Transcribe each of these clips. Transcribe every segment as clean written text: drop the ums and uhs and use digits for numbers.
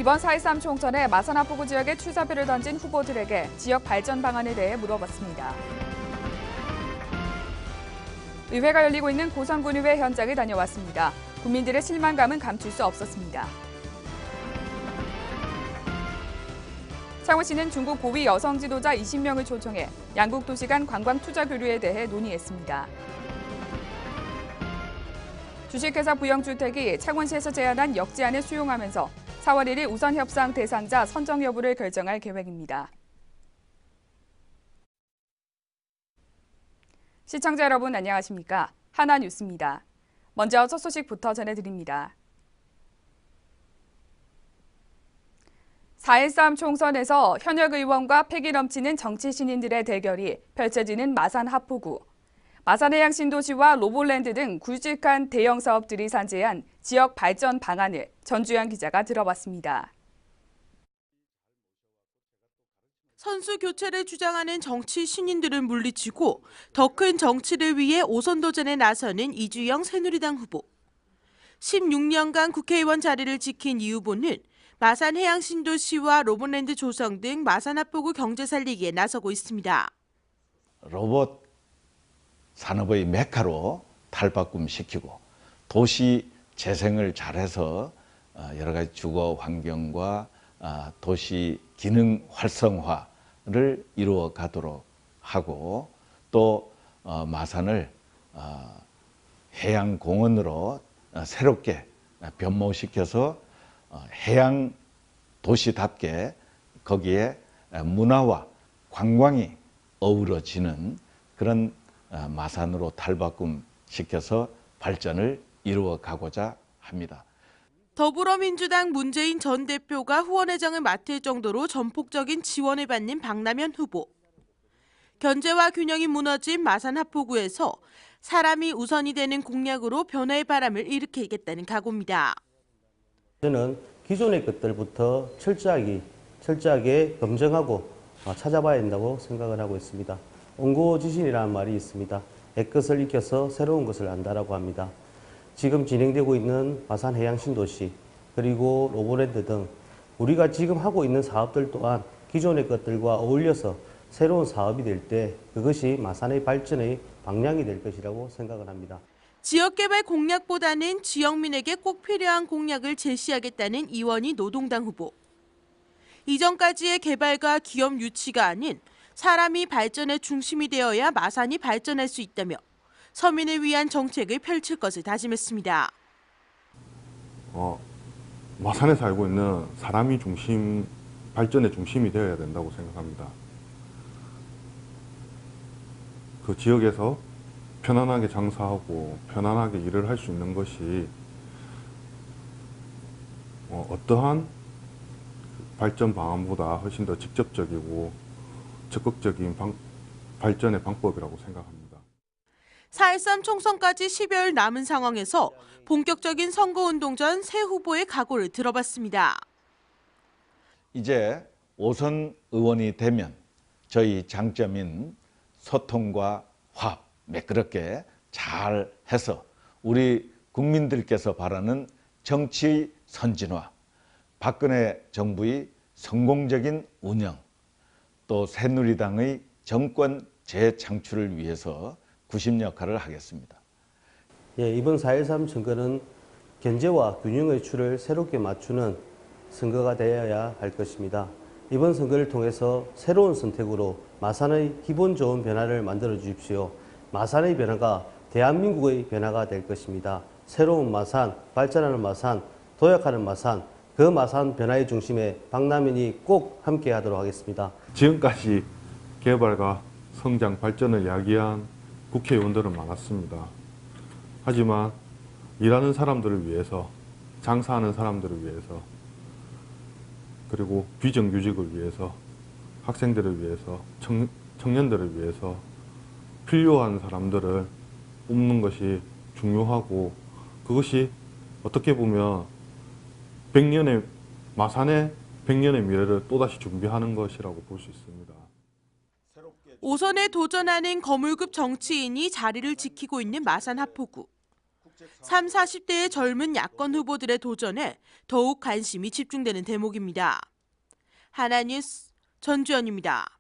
이번 4.13 총선에 마산 합포구 지역에 출사표를 던진 후보들에게 지역 발전 방안에 대해 물어봤습니다. 의회가 열리고 있는 고성군의회 현장을 다녀왔습니다. 국민들의 실망감은 감출 수 없었습니다. 창원시는 중국 고위 여성 지도자 20명을 초청해 양국 도시 간 관광 투자 교류에 대해 논의했습니다. 주식회사 부영주택이 창원시에서 제안한 역제안을 수용하면서 4월 1일 우선 협상 대상자 선정 여부를 결정할 계획입니다. 시청자 여러분 안녕하십니까? 하나뉴스입니다. 먼저 첫 소식부터 전해드립니다. 4.13 총선에서 현역 의원과 패기 넘치는 정치 신인들의 대결이 펼쳐지는 마산 합포구. 마산해양신도시와 로볼랜드 등 굵직한 대형 사업들이 산재한 지역 발전 방안을 전주현 기자가 들어봤습니다. 선수 교체를 주장하는 정치 신인들을 물리치고 더 큰 정치를 위해 오선 도전에 나서는 이주영 새누리당 후보. 16년간 국회의원 자리를 지킨 이 후보는 마산해양신도시와 로봇랜드 조성 등 마산 합포구 경제 살리기에 나서고 있습니다. 로봇 산업의 메카로 탈바꿈시키고 도시 재생을 잘해서 여러 가지 주거 환경과 도시 기능 활성화를 이루어 가도록 하고 또 마산을 해양공원으로 새롭게 변모시켜서 해양 도시답게 거기에 문화와 관광이 어우러지는 그런 마산으로 탈바꿈시켜서 발전을 이루어 가고자 합니다. 더불어민주당 문재인 전 대표가 후원회장을 맡을 정도로 전폭적인 지원을 받는 박남현 후보. 견제와 균형이 무너진 마산 합포구에서 사람이 우선이 되는 공약으로 변화의 바람을 일으키겠다는 각오입니다. 저는 기존의 것들부터 철저하게 검증하고 찾아봐야 한다고 생각을 하고 있습니다. 옹고지신이라는 말이 있습니다. 옛것을 익혀서 새로운 것을 안다라고 합니다. 지금 진행되고 있는 마산해양신도시 그리고 로봇랜드 등 우리가 지금 하고 있는 사업들 또한 기존의 것들과 어울려서 새로운 사업이 될 때 그것이 마산의 발전의 방향이 될 것이라고 생각을 합니다. 지역개발 공약보다는 지역민에게 꼭 필요한 공약을 제시하겠다는 이원희 노동당 후보. 이전까지의 개발과 기업 유치가 아닌 사람이 발전의 중심이 되어야 마산이 발전할 수 있다며 서민을 위한 정책을 펼칠 것을 다짐했습니다. 마산에 살고 있는 사람이 발전의 중심이 되어야 된다고 생각합니다. 그 지역에서 편안하게 장사하고 편안하게 일을 할 수 있는 것이 어떠한 발전 방안보다 훨씬 더 직접적이고 적극적인 발전의 방법이라고 생각합니다. 4.13 총선까지 10여일 남은 상황에서 본격적인 선거운동 전 새 후보의 각오를 들어봤습니다. 이제 5선 의원이 되면 저희 장점인 소통과 화합 매끄럽게 잘 해서 우리 국민들께서 바라는 정치 선진화, 박근혜 정부의 성공적인 운영, 또 새누리당의 정권 재창출을 위해서 구심 역할을 하겠습니다. 이번 4.13 선거는 견제와 균형의 추를 새롭게 맞추는 선거가 되어야 할 것입니다. 이번 선거를 통해서 새로운 선택으로 마산의 기본 좋은 변화를 만들어 주십시오. 마산의 변화가 대한민국의 변화가 될 것입니다. 새로운 마산, 발전하는 마산, 도약하는 마산, 그 마산 변화의 중심에 박남현이 꼭 함께 하도록 하겠습니다. 지금까지 개발과 성장, 발전을 이야기한 국회의원들은 많았습니다. 하지만 일하는 사람들을 위해서, 장사하는 사람들을 위해서, 그리고 비정규직을 위해서, 학생들을 위해서, 청년들을 위해서 필요한 사람들을 뽑는 것이 중요하고 그것이 어떻게 보면 마산의 100년의 미래를 또다시 준비하는 것이라고 볼 수 있습니다. 5선에 도전하는 거물급 정치인이 자리를 지키고 있는 마산 합포구. 3, 40대의 젊은 야권 후보들의 도전에 더욱 관심이 집중되는 대목입니다. 하나뉴스 전주연입니다.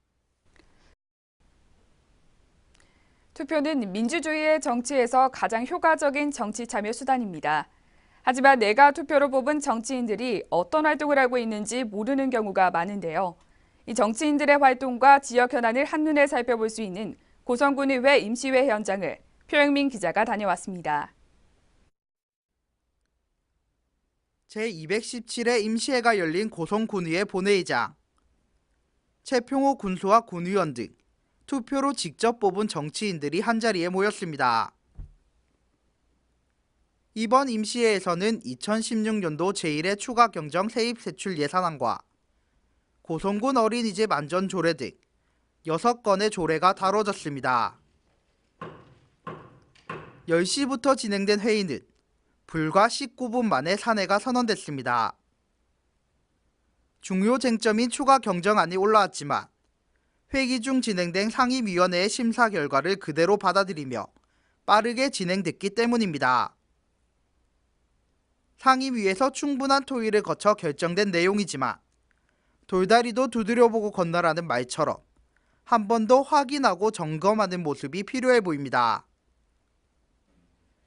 투표는 민주주의의 정치에서 가장 효과적인 정치 참여 수단입니다. 하지만 내가 투표로 뽑은 정치인들이 어떤 활동을 하고 있는지 모르는 경우가 많은데요. 이 정치인들의 활동과 지역 현안을 한눈에 살펴볼 수 있는 고성군의회 임시회 현장을 표영민 기자가 다녀왔습니다. 제217회 임시회가 열린 고성군의회 본회의장. 최평호 군수와 군의원 등 투표로 직접 뽑은 정치인들이 한자리에 모였습니다. 이번 임시회에서는 2016년도 제1회 추가 경정 세입 세출 예산안과 고성군 어린이집 안전 조례 등 6건의 조례가 다뤄졌습니다. 10시부터 진행된 회의는 불과 19분 만에 산회가 선언됐습니다. 중요 쟁점인 추가 경정안이 올라왔지만 회기 중 진행된 상임위원회의 심사 결과를 그대로 받아들이며 빠르게 진행됐기 때문입니다. 상임위에서 충분한 토의를 거쳐 결정된 내용이지만 돌다리도 두드려보고 건너라는 말처럼 한 번 더 확인하고 점검하는 모습이 필요해 보입니다.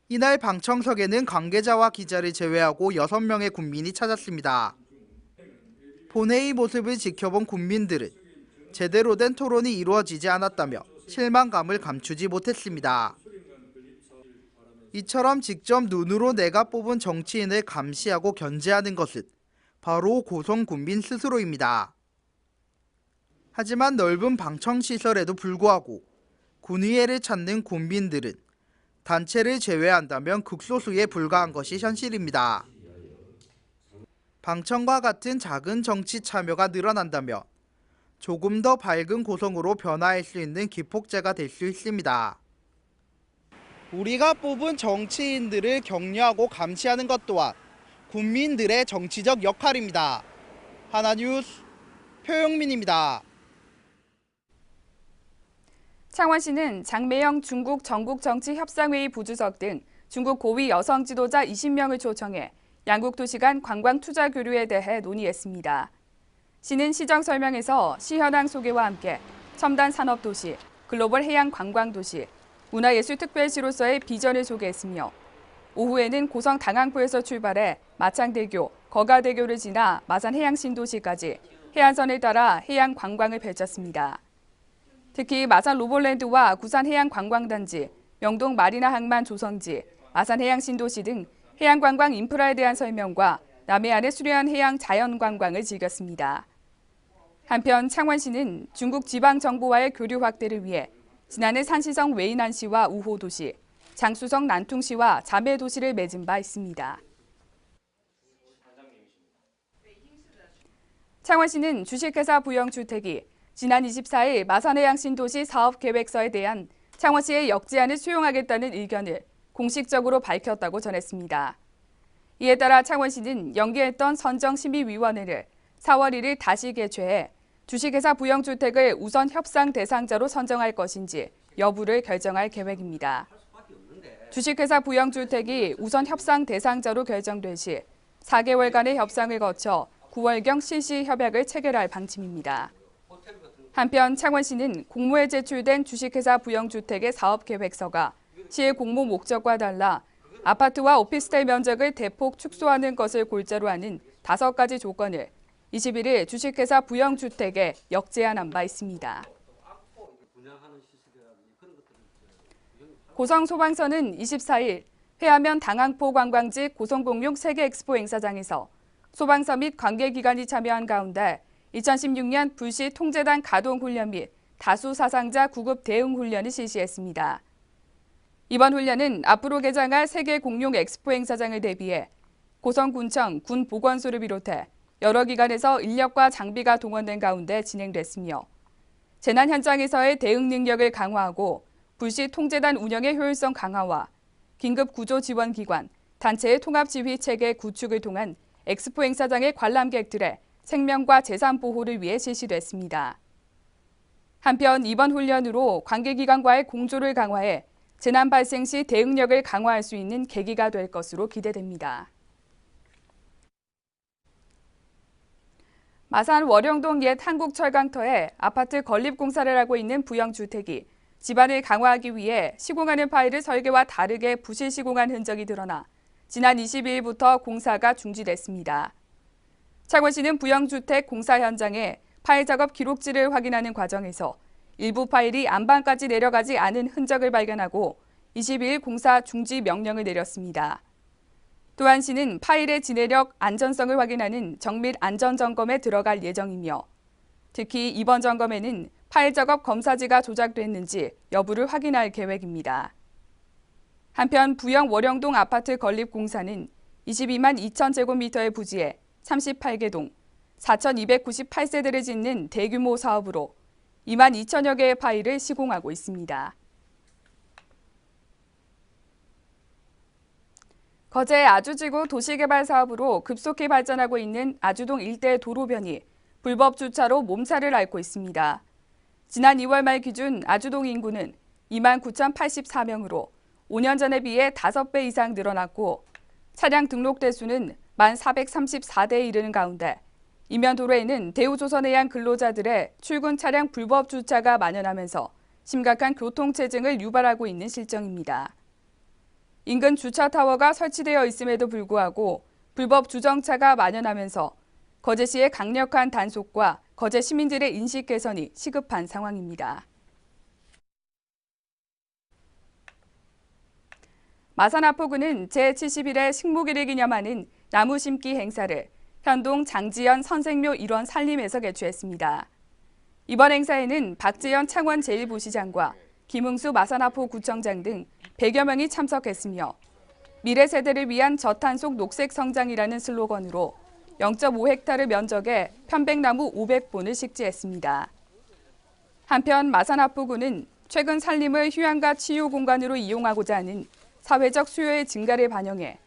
이날 방청석에는 관계자와 기자를 제외하고 6명의 군민이 찾았습니다. 본회의 모습을 지켜본 군민들은 제대로 된 토론이 이루어지지 않았다며 실망감을 감추지 못했습니다. 이처럼 직접 눈으로 내가 뽑은 정치인을 감시하고 견제하는 것은 바로 고성군민 스스로입니다. 하지만 넓은 방청시설에도 불구하고 군의회를 찾는 군민들은 단체를 제외한다면 극소수에 불과한 것이 현실입니다. 방청과 같은 작은 정치 참여가 늘어난다면 조금 더 밝은 고성으로 변화할 수 있는 기폭제가 될 수 있습니다. 우리가 뽑은 정치인들을 격려하고 감시하는 것 또한 국민들의 정치적 역할입니다. 하나뉴스 표영민입니다. 창원시는 장매영 중국 전국정치협상회의 부주석 등 중국 고위 여성 지도자 20명을 초청해 양국 도시 간 관광 투자 교류에 대해 논의했습니다. 시는 시정 설명에서 시 현황 소개와 함께 첨단 산업도시, 글로벌 해양 관광도시, 문화예술특별시로서의 비전을 소개했으며 오후에는 고성 당항포에서 출발해 마창대교, 거가대교를 지나 마산 해양신도시까지 해안선을 따라 해양 관광을 펼쳤습니다. 특히 마산 로볼랜드와 구산 해양관광단지, 명동 마리나 항만 조성지, 마산 해양신도시 등 해양관광 인프라에 대한 설명과 남해안의 수려한 해양 자연관광을 즐겼습니다. 한편 창원시는 중국 지방정부와의 교류 확대를 위해 지난해 산시성 웨이난시와 우호도시, 장수성 난퉁시와 자매도시를 맺은 바 있습니다. 창원시는 주식회사 부영주택이 지난 24일 마산해양신도시 사업계획서에 대한 창원시의 역제안을 수용하겠다는 의견을 공식적으로 밝혔다고 전했습니다. 이에 따라 창원시는 연기했던 선정심의위원회를 4월 1일 다시 개최해 주식회사 부영주택을 우선 협상 대상자로 선정할 것인지 여부를 결정할 계획입니다. 주식회사 부영주택이 우선 협상 대상자로 결정될 시 4개월간의 협상을 거쳐 9월경 실시 협약을 체결할 방침입니다. 한편 창원시는 공모에 제출된 주식회사 부영주택의 사업계획서가 시의 공모 목적과 달라 아파트와 오피스텔 면적을 대폭 축소하는 것을 골자로 하는 5가지 조건을 21일 주식회사 부영주택에 역제안한 바 있습니다. 고성소방서는 24일 회하면 당항포 관광지 고성공룡 세계엑스포 행사장에서 소방서 및 관계기관이 참여한 가운데 2016년 불시 통제단 가동훈련 및 다수 사상자 구급 대응 훈련을 실시했습니다. 이번 훈련은 앞으로 개장할 세계 공룡 엑스포 행사장을 대비해 고성군청, 군보건소를 비롯해 여러 기관에서 인력과 장비가 동원된 가운데 진행됐으며 재난 현장에서의 대응 능력을 강화하고 불시 통제단 운영의 효율성 강화와 긴급 구조 지원 기관, 단체의 통합 지휘 체계 구축을 통한 엑스포 행사장의 관람객들의 생명과 재산 보호를 위해 실시됐습니다. 한편 이번 훈련으로 관계기관과의 공조를 강화해 재난 발생 시 대응력을 강화할 수 있는 계기가 될 것으로 기대됩니다. 마산 월영동 옛 한국철강터에 아파트 건립공사를 하고 있는 부영주택이 집안을 강화하기 위해 시공하는 파일을 설계와 다르게 부실 시공한 흔적이 드러나 지난 22일부터 공사가 중지됐습니다. 창원시는 부영주택 공사 현장에 파일 작업 기록지를 확인하는 과정에서 일부 파일이 안방까지 내려가지 않은 흔적을 발견하고 22일 공사 중지 명령을 내렸습니다. 또한 시는 파일의 진해력, 안전성을 확인하는 정밀 안전점검에 들어갈 예정이며 특히 이번 점검에는 파일 작업 검사지가 조작됐는지 여부를 확인할 계획입니다. 한편 부영 월영동 아파트 건립공사는 22만 2천 제곱미터의 부지에 38개 동, 4,298세대를 짓는 대규모 사업으로 2만 2천여 개의 파일을 시공하고 있습니다. 거제 아주지구 도시개발 사업으로 급속히 발전하고 있는 아주동 일대 도로변이 불법 주차로 몸살을 앓고 있습니다. 지난 2월 말 기준 아주동 인구는 2만 9,084명으로 5년 전에 비해 5배 이상 늘어났고 차량 등록 대수는 1만 434대에 이르는 가운데 이면 도로에는 대우조선해양 근로자들의 출근 차량 불법 주차가 만연하면서 심각한 교통체증을 유발하고 있는 실정입니다. 인근 주차타워가 설치되어 있음에도 불구하고 불법 주정차가 만연하면서 거제시의 강력한 단속과 거제 시민들의 인식 개선이 시급한 상황입니다. 마산 아포구는 제71회 식목일을 기념하는 나무 심기 행사를 현동 장지연 선생묘 일원 산림에서 개최했습니다. 이번 행사에는 박지연 창원 제1부시장과 김흥수 마산아포구청장 등 100여 명이 참석했으며 미래 세대를 위한 저탄속 녹색 성장이라는 슬로건으로 0.5헥타르 면적의 편백나무 500본을 식재했습니다. 한편 마산아포구는 최근 산림을 휴양과 치유 공간으로 이용하고자 하는 사회적 수요의 증가를 반영해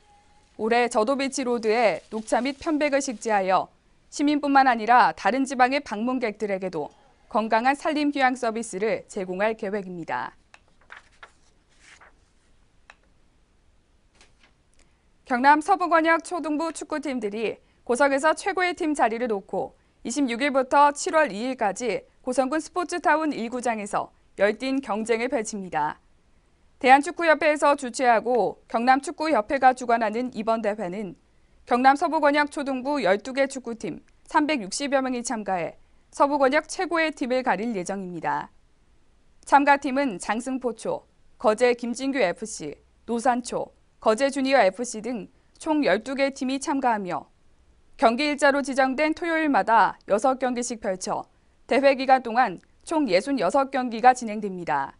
올해 저도비치 로드에 녹차 및 편백을 식재하여 시민뿐만 아니라 다른 지방의 방문객들에게도 건강한 산림 휴양 서비스를 제공할 계획입니다. 경남 서부권역 초등부 축구팀들이 고성에서 최고의 팀 자리를 놓고 26일부터 7월 2일까지 고성군 스포츠타운 1구장에서 열띤 경쟁을 펼칩니다. 대한축구협회에서 주최하고 경남축구협회가 주관하는 이번 대회는 경남 서부권역 초등부 12개 축구팀 360여 명이 참가해 서부권역 최고의 팀을 가릴 예정입니다. 참가팀은 장승포초, 거제 김진규 FC, 노산초, 거제 주니어 FC 등 총 12개 팀이 참가하며 경기 일자로 지정된 토요일마다 6경기씩 펼쳐 대회 기간 동안 총 66경기가 진행됩니다.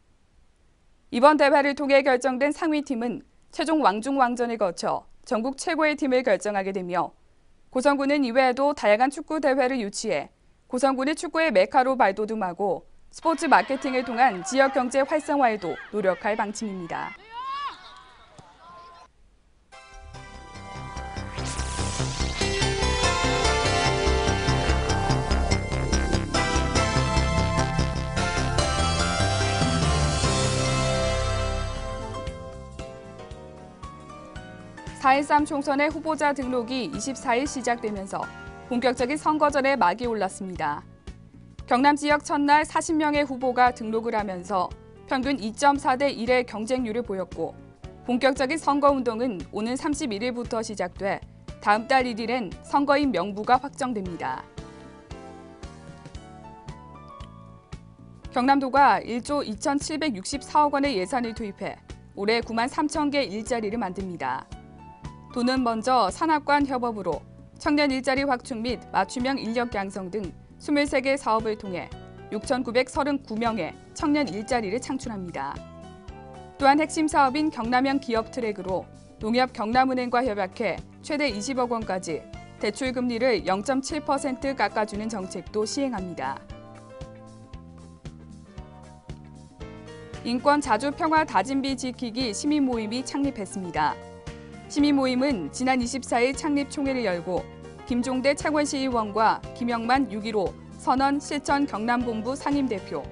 이번 대회를 통해 결정된 상위팀은 최종 왕중왕전을 거쳐 전국 최고의 팀을 결정하게 되며 고성군은 이외에도 다양한 축구 대회를 유치해 고성군의 축구의 메카로 발돋움하고 스포츠 마케팅을 통한 지역 경제 활성화에도 노력할 방침입니다. (4.13) 총선의 후보자 등록이 24일 시작되면서 본격적인 선거전에 막이 올랐습니다. 경남 지역 첫날 40명의 후보가 등록을 하면서 평균 2.4대 1의 경쟁률을 보였고 본격적인 선거운동은 오는 31일부터 시작돼 다음 달 1일엔 선거인 명부가 확정됩니다. 경남도가 1조 2,764억 원의 예산을 투입해 올해 9만 3천 개 일자리를 만듭니다. 도는 먼저 산학관 협업으로 청년 일자리 확충 및 맞춤형 인력 양성 등 23개 사업을 통해 6,939명의 청년 일자리를 창출합니다. 또한 핵심 사업인 경남형 기업 트랙으로 농협 경남은행과 협약해 최대 20억 원까지 대출 금리를 0.7% 깎아주는 정책도 시행합니다. 인권 자주 평화 다짐비 지키기 시민 모임이 창립했습니다. 시민 모임은 지난 24일 창립 총회를 열고 김종대 창원시의원과 김영만 6.15 선언 실천 경남본부 상임대표,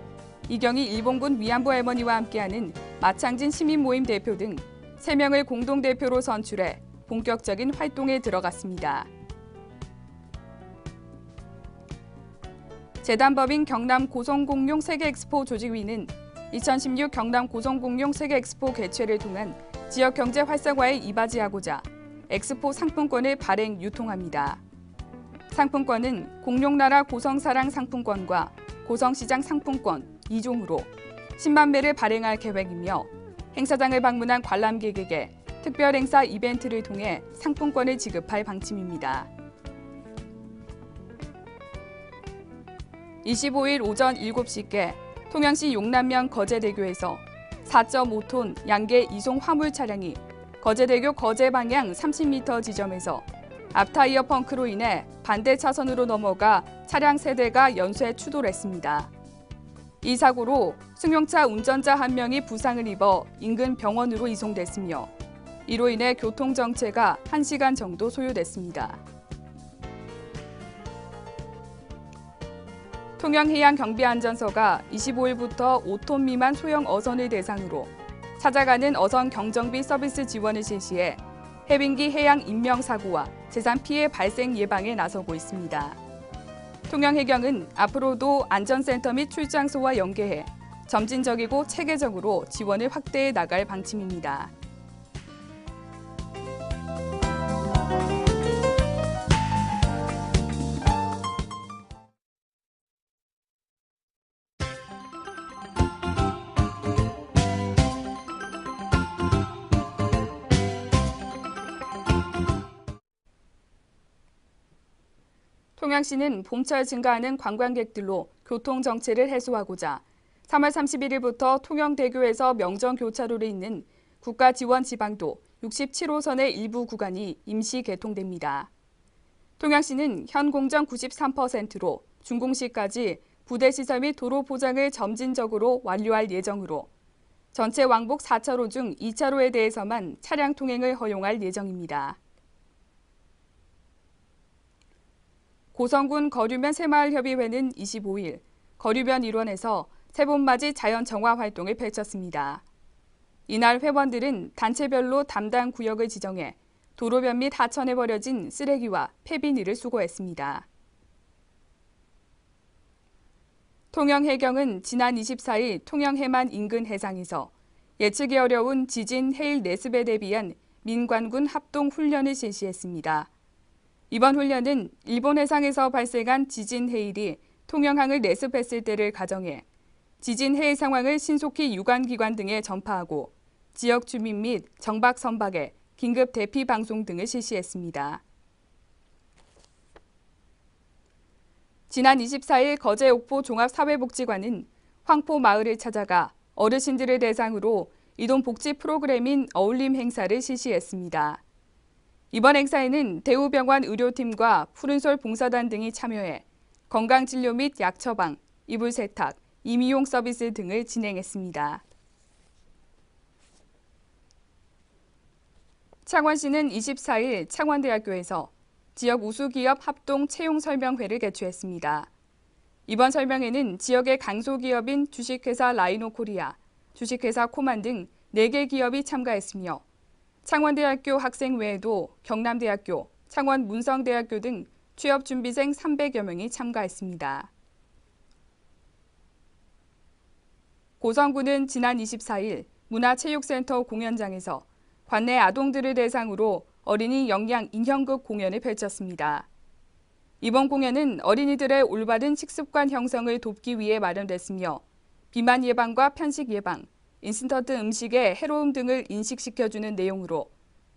이경희 일본군 위안부 할머니와 함께하는 마창진 시민모임 대표 등 3명을 공동대표로 선출해 본격적인 활동에 들어갔습니다. 재단법인 경남 고성공룡 세계엑스포 조직위는 2016 경남 고성공룡 세계엑스포 개최를 통한 지역 경제 활성화에 이바지하고자 엑스포 상품권을 발행 유통합니다. 상품권은 공룡나라 고성사랑 상품권과 고성시장 상품권 2종으로 10만 매를 발행할 계획이며 행사장을 방문한 관람객에게 특별 행사 이벤트를 통해 상품권을 지급할 방침입니다. 25일 오전 7시께 통영시 용남면 거제대교에서 4.5톤 양계 이송 화물 차량이 거제대교 거제 방향 30m 지점에서 앞타이어 펑크로 인해 반대 차선으로 넘어가 차량 3대가 연쇄 추돌했습니다. 이 사고로 승용차 운전자 1명이 부상을 입어 인근 병원으로 이송됐으며 이로 인해 교통 정체가 1시간 정도 소요됐습니다. 통영해양경비안전서가 25일부터 5톤 미만 소형 어선을 대상으로 찾아가는 어선 경정비 서비스 지원을 실시해 해빙기 해양 인명사고와 재산 피해 발생 예방에 나서고 있습니다. 통영해경은 앞으로도 안전센터 및 출장소와 연계해 점진적이고 체계적으로 지원을 확대해 나갈 방침입니다. 통영시는 봄철 증가하는 관광객들로 교통 정체를 해소하고자 3월 31일부터 통영대교에서 명정교차로를 잇는 국가지원지방도 67호선의 일부 구간이 임시 개통됩니다. 통영시는 현 공정 93%로 준공시까지 부대시설 및 도로 포장을 점진적으로 완료할 예정으로 전체 왕복 4차로 중 2차로에 대해서만 차량 통행을 허용할 예정입니다. 고성군 거류면 새마을협의회는 25일 거류면 일원에서 새봄맞이 자연정화 활동을 펼쳤습니다. 이날 회원들은 단체별로 담당 구역을 지정해 도로변 및 하천에 버려진 쓰레기와 폐비닐을 수거했습니다. 통영해경은 지난 24일 통영해만 인근 해상에서 예측이 어려운 지진, 해일 내습에 대비한 민관군 합동 훈련을 실시했습니다. 이번 훈련은 일본 해상에서 발생한 지진 해일이 통영항을 내습했을 때를 가정해 지진 해일 상황을 신속히 유관기관 등에 전파하고 지역 주민 및 정박 선박에 긴급 대피 방송 등을 실시했습니다. 지난 24일 거제 옥포 종합사회복지관은 황포 마을을 찾아가 어르신들을 대상으로 이동 복지 프로그램인 어울림 행사를 실시했습니다. 이번 행사에는 대우병원 의료팀과 푸른솔 봉사단 등이 참여해 건강진료 및 약 처방, 이불 세탁, 임의용 서비스 등을 진행했습니다. 창원시는 24일 창원대학교에서 지역 우수기업 합동 채용설명회를 개최했습니다. 이번 설명회는 지역의 강소기업인 주식회사 라이노코리아, 주식회사 코만 등 4개 기업이 참가했으며 창원대학교 학생 외에도 경남대학교, 창원문성대학교 등 취업준비생 300여 명이 참가했습니다. 고성군은 지난 24일 문화체육센터 공연장에서 관내 아동들을 대상으로 어린이 영양 인형극 공연을 펼쳤습니다. 이번 공연은 어린이들의 올바른 식습관 형성을 돕기 위해 마련됐으며 비만 예방과 편식 예방, 인스턴트 음식의 해로움 등을 인식시켜주는 내용으로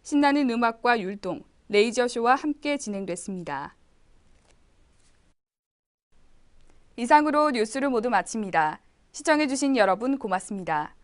신나는 음악과 율동, 레이저쇼와 함께 진행됐습니다. 이상으로 뉴스를 모두 마칩니다. 시청해주신 여러분 고맙습니다.